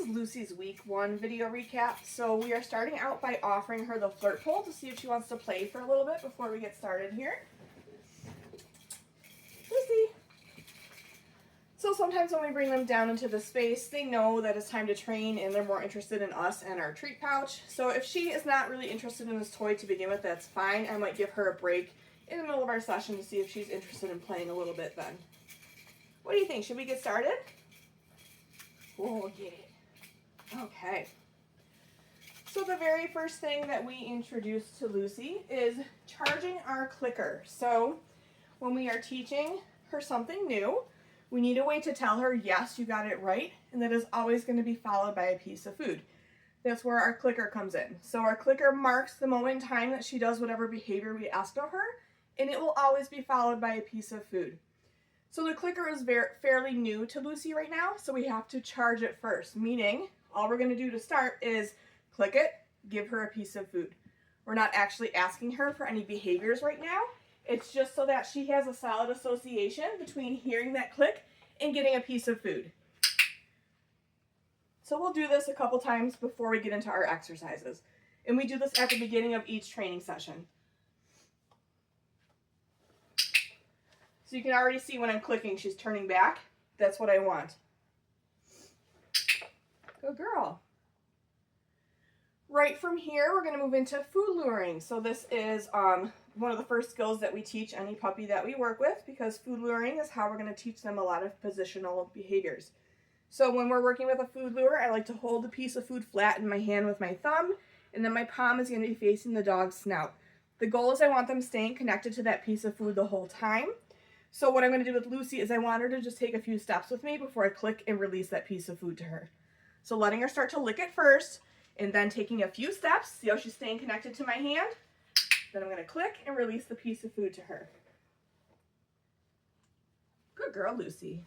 is Lucy's week 1 video recap. So we are starting out by offering her the flirt pole to see if she wants to play for a little bit before we get started here. Lucy. So sometimes when we bring them down into the space, they know that it's time to train and they're more interested in us and our treat pouch. So if she is not really interested in this toy to begin with, that's fine. I might give her a break in the middle of our session to see if she's interested in playing a little bit then. What do you think? Should we get started? We'll get it. Okay. So the very first thing that we introduce to Lucy is charging our clicker. So when we are teaching her something new, we need a way to tell her, yes, you got it right, and that is always going to be followed by a piece of food. That's where our clicker comes in. So our clicker marks the moment in time that she does whatever behavior we asked of her, and it will always be followed by a piece of food. So the clicker is fairly new to Lucy right now, so we have to charge it first, meaning all we're going to do to start is click it, give her a piece of food. We're not actually asking her for any behaviors right now. It's just so that she has a solid association between hearing that click and getting a piece of food. So we'll do this a couple times before we get into our exercises. And we do this at the beginning of each training session. So you can already see when I'm clicking, she's turning back. That's what I want. Good girl. Right from here, we're going to move into food luring. So this is one of the first skills that we teach any puppy that we work with, because food luring is how we're going to teach them a lot of positional behaviors. So when we're working with a food lure, I like to hold a piece of food flat in my hand with my thumb, and then my palm is going to be facing the dog's snout. The goal is I want them staying connected to that piece of food the whole time. So what I'm going to do with Lucy is I want her to just take a few steps with me before I click and release that piece of food to her. So letting her start to lick it first, and then taking a few steps, see how she's staying connected to my hand? Then I'm going to click and release the piece of food to her. Good girl, Lucy.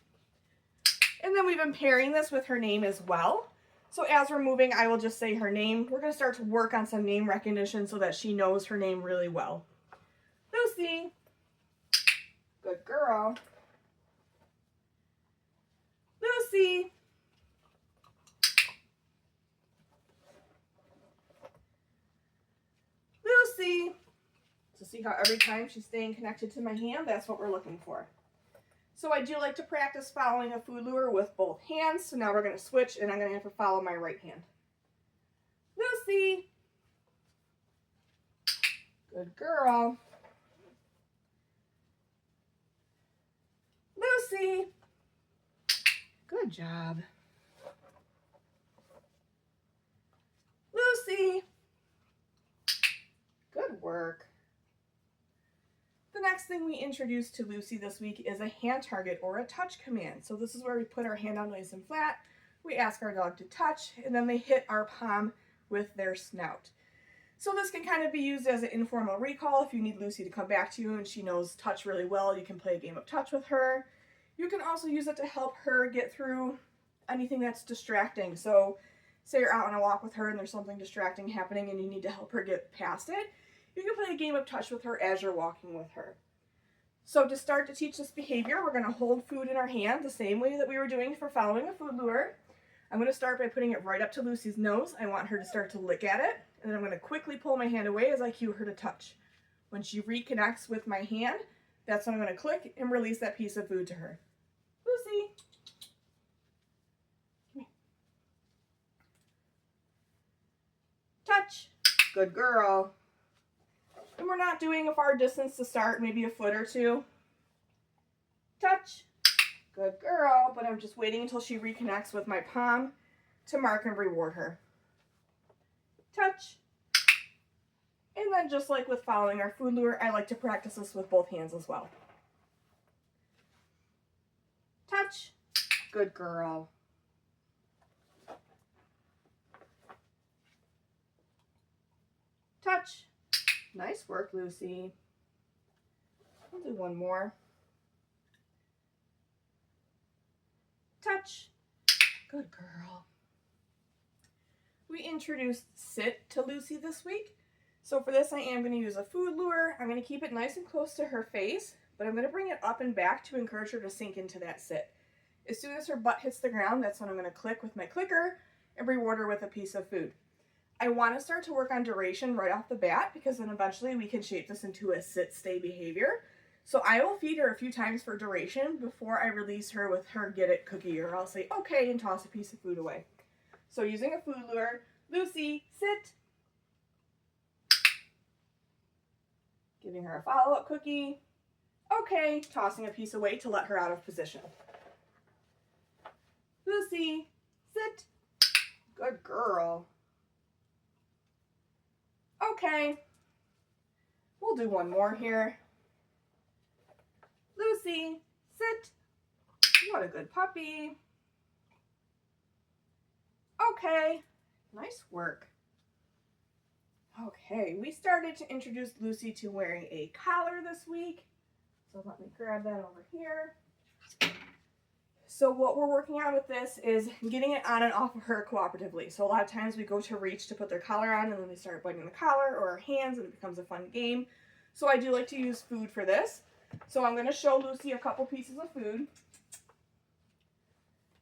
And then we've been pairing this with her name as well. So as we're moving, I will just say her name. We're going to start to work on some name recognition so that she knows her name really well. Lucy. Good girl. Lucy. Lucy. So see how every time she's staying connected to my hand, that's what we're looking for. So I do like to practice following a food lure with both hands. So now we're going to switch and I'm going to have to follow my right hand. Lucy. Good girl. Lucy. Good job. Lucy. Good work. The next thing we introduced to Lucy this week is a hand target or a touch command. So this is where we put our hand down nice and flat. We ask our dog to touch, and then they hit our palm with their snout. So this can kind of be used as an informal recall. If you need Lucy to come back to you and she knows touch really well, you can play a game of touch with her. You can also use it to help her get through anything that's distracting. So say you're out on a walk with her and there's something distracting happening and you need to help her get past it. You can play a game of touch with her as you're walking with her. So to start to teach this behavior, we're going to hold food in our hand the same way that we were doing for following a food lure. I'm going to start by putting it right up to Lucy's nose. I want her to start to lick at it, and then I'm going to quickly pull my hand away as I cue her to touch. When she reconnects with my hand, that's when I'm going to click and release that piece of food to her. Lucy. Come here. Touch. Good girl. And we're not doing a far distance to start, maybe a foot or two. Touch. Good girl, but I'm just waiting until she reconnects with my palm to mark and reward her. Touch. And then just like with following our food lure, I like to practice this with both hands as well. Touch. Good girl. Touch. Nice work, Lucy. I'll do one more. Touch. Good girl. We introduced sit to Lucy this week. So for this, I am going to use a food lure. I'm going to keep it nice and close to her face, but I'm going to bring it up and back to encourage her to sink into that sit. As soon as her butt hits the ground, that's when I'm going to click with my clicker and reward her with a piece of food. I want to start to work on duration right off the bat because then eventually we can shape this into a sit-stay behavior. So I will feed her a few times for duration before I release her with her get it cookie, or I'll say okay and toss a piece of food away. So using a food lure, Lucy, sit. Giving her a follow-up cookie. Okay, tossing a piece away to let her out of position. Lucy, sit. Good girl. Okay, we'll do one more here. Lucy, sit. What a good puppy. Okay, nice work. Okay, we started to introduce Lucy to wearing a collar this week. So let me grab that over here. So what we're working on with this is getting it on and off of her cooperatively. So a lot of times we go to reach to put their collar on and then they start biting the collar or our hands and it becomes a fun game. So I do like to use food for this. So I'm going to show Lucy a couple pieces of food.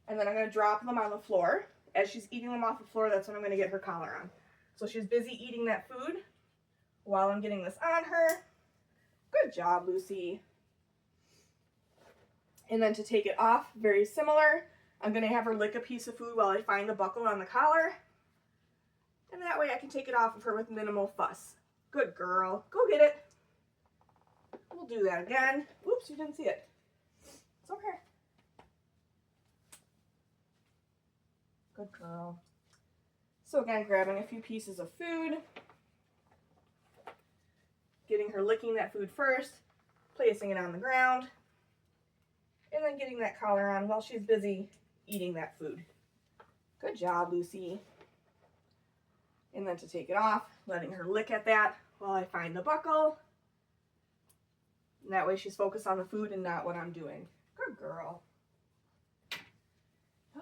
And then I'm going to drop them on the floor. As she's eating them off the floor, that's when I'm going to get her collar on. So she's busy eating that food while I'm getting this on her. Good job, Lucy. And then to take it off, very similar. I'm going to have her lick a piece of food while I find the buckle on the collar. And that way I can take it off of her with minimal fuss. Good girl. Go get it. We'll do that again. Oops, you didn't see it. It's okay. Good girl. So again, grabbing a few pieces of food. Getting her licking that food first. Placing it on the ground. And then getting that collar on while she's busy eating that food. Good job, Lucy. And then to take it off, letting her lick at that while I find the buckle. And that way she's focused on the food and not what I'm doing. Good girl.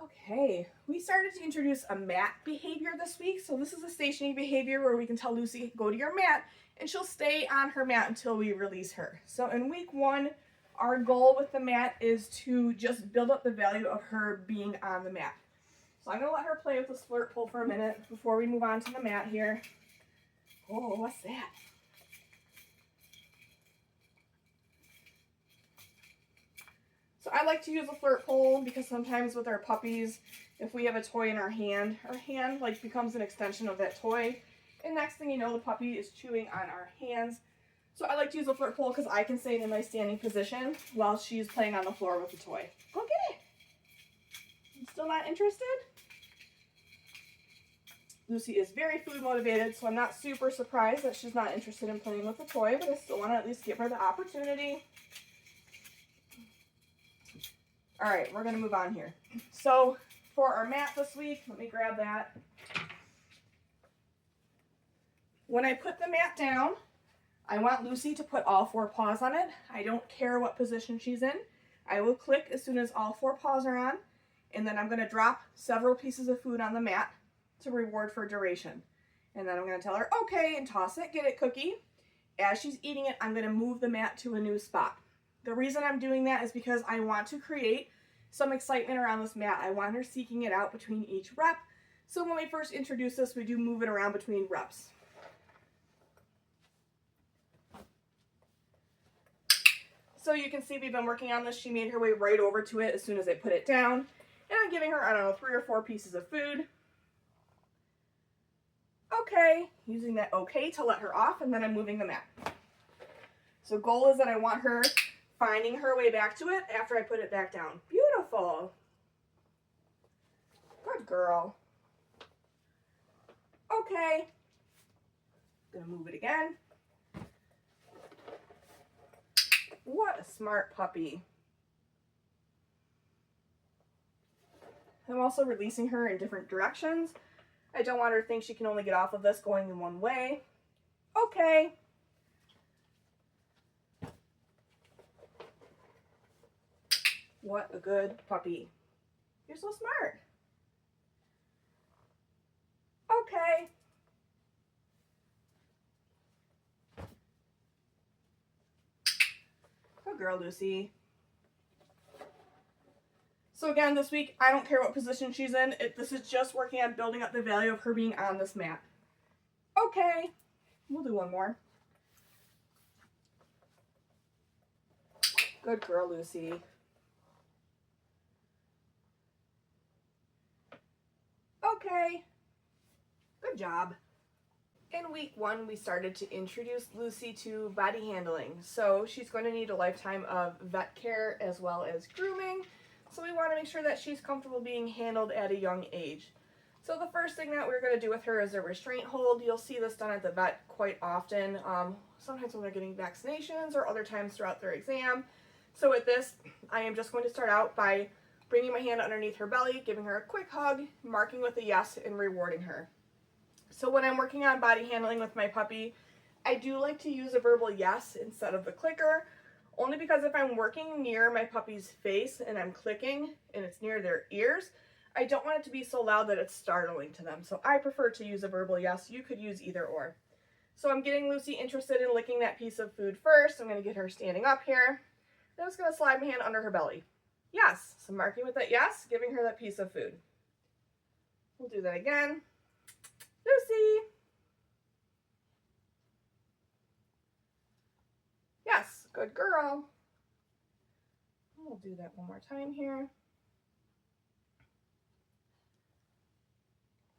Okay, we started to introduce a mat behavior this week. So this is a stationary behavior where we can tell Lucy, go to your mat, and she'll stay on her mat until we release her. So in week 1, our goal with the mat is to just build up the value of her being on the mat. So I'm going to let her play with this flirt pull for a minute before we move on to the mat here. Oh, what's that? So I like to use a flirt pull because sometimes with our puppies, if we have a toy in our hand like becomes an extension of that toy. And next thing you know, the puppy is chewing on our hands. So I like to use a flirt pull because I can stay in my standing position while she's playing on the floor with the toy. Go get it. You still not interested? Lucy is very food motivated, so I'm not super surprised that she's not interested in playing with the toy, but I still want to at least give her the opportunity. All right, we're going to move on here. So for our mat this week, let me grab that. When I put the mat down, I want Lucy to put all 4 paws on it. I don't care what position she's in. I will click as soon as all 4 paws are on, and then I'm going to drop several pieces of food on the mat to reward for duration. And then I'm going to tell her, okay, and toss it, get it cookie. As she's eating it, I'm going to move the mat to a new spot. The reason I'm doing that is because I want to create some excitement around this mat. I want her seeking it out between each rep. So when we first introduce this, we do move it around between reps. So you can see we've been working on this. She made her way right over to it as soon as I put it down. And I'm giving her, I don't know, 3 or 4 pieces of food. Okay, using that okay to let her off, and then I'm moving the mat. So goal is that I want her finding her way back to it after I put it back down. Beautiful. Good girl. Okay. Gonna move it again. What a smart puppy. I'm also releasing her in different directions. I don't want her to think she can only get off of this going in one way. Okay. What a good puppy. You're so smart. Okay. Good girl, Lucy. So again, this week, I don't care what position she's in. This is just working on building up the value of her being on this mat. Okay, we'll do one more. Good girl, Lucy. Okay, good job. In week 1, we started to introduce Lucy to body handling. So she's going to need a lifetime of vet care as well as grooming. So we want to make sure that she's comfortable being handled at a young age. So the first thing that we're going to do with her is a restraint hold. You'll see this done at the vet quite often, sometimes when they're getting vaccinations or other times throughout their exam. So with this, I am just going to start out by bringing my hand underneath her belly, giving her a quick hug, marking with a yes, and rewarding her. So when I'm working on body handling with my puppy, I do like to use a verbal yes instead of the clicker, only because if I'm working near my puppy's face and I'm clicking and it's near their ears, I don't want it to be so loud that it's startling to them. So I prefer to use a verbal yes. You could use either or. So I'm getting Lucy interested in licking that piece of food first. I'm going to get her standing up here. Then I'm just going to slide my hand under her belly. Yes. So marking with that yes, giving her that piece of food. We'll do that again. Lucy. Yes, good girl. We'll do that one more time here.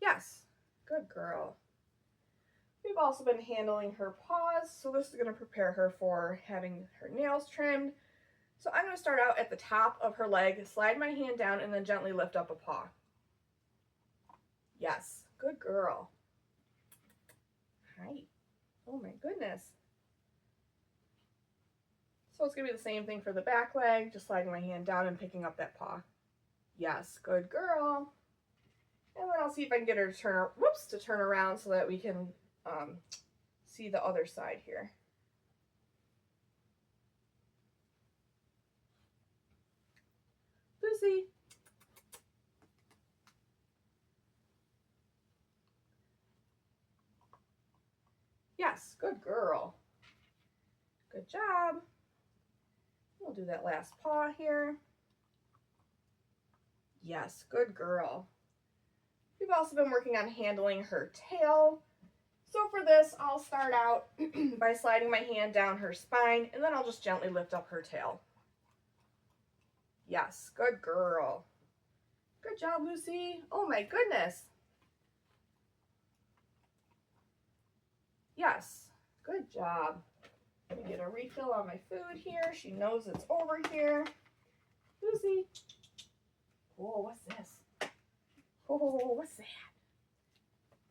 Yes, good girl. We've also been handling her paws, so this is going to prepare her for having her nails trimmed. So I'm going to start out at the top of her leg, slide my hand down, and then gently lift up a paw. Yes, good girl. Hi. Oh my goodness. So it's going to be the same thing for the back leg, just sliding my hand down and picking up that paw. Yes, good girl. And then I'll see if I can get her to turn around so that we can see the other side here. Lucy. Yes, good girl. Good job. We'll do that last paw here. Yes, good girl. We've also been working on handling her tail. So for this, I'll start out by sliding my hand down her spine, and then I'll just gently lift up her tail. Yes, good girl. Good job, Lucy. Oh my goodness. Yes, good job. Let me get a refill on my food here. She knows it's over here. Lucy. Whoa, what's this? Oh, what's that?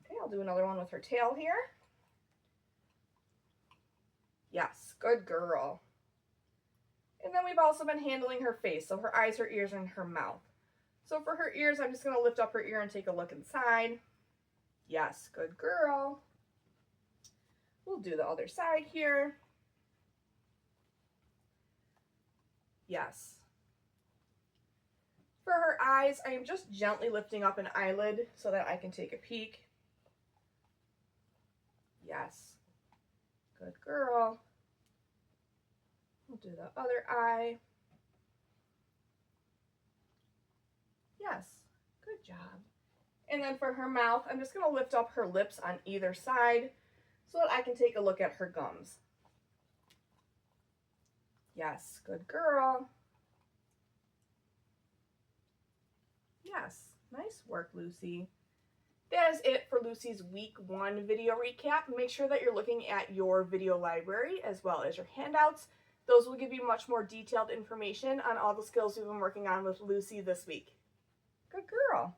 Okay, I'll do another one with her tail here. Yes, good girl. And then we've also been handling her face, so her eyes, her ears, and her mouth. So for her ears, I'm just going to lift up her ear and take a look inside. Yes, good girl. We'll do the other side here. Yes. For her eyes, I am just gently lifting up an eyelid so that I can take a peek. Yes. Good girl. We'll do the other eye. Yes. Good job. And then for her mouth, I'm just going to lift up her lips on either side so that I can take a look at her gums. Yes. Good girl. Yes, nice work, Lucy. That is it for Lucy's week 1 video recap. Make sure that you're looking at your video library as well as your handouts. Those will give you much more detailed information on all the skills we've been working on with Lucy this week. Good girl.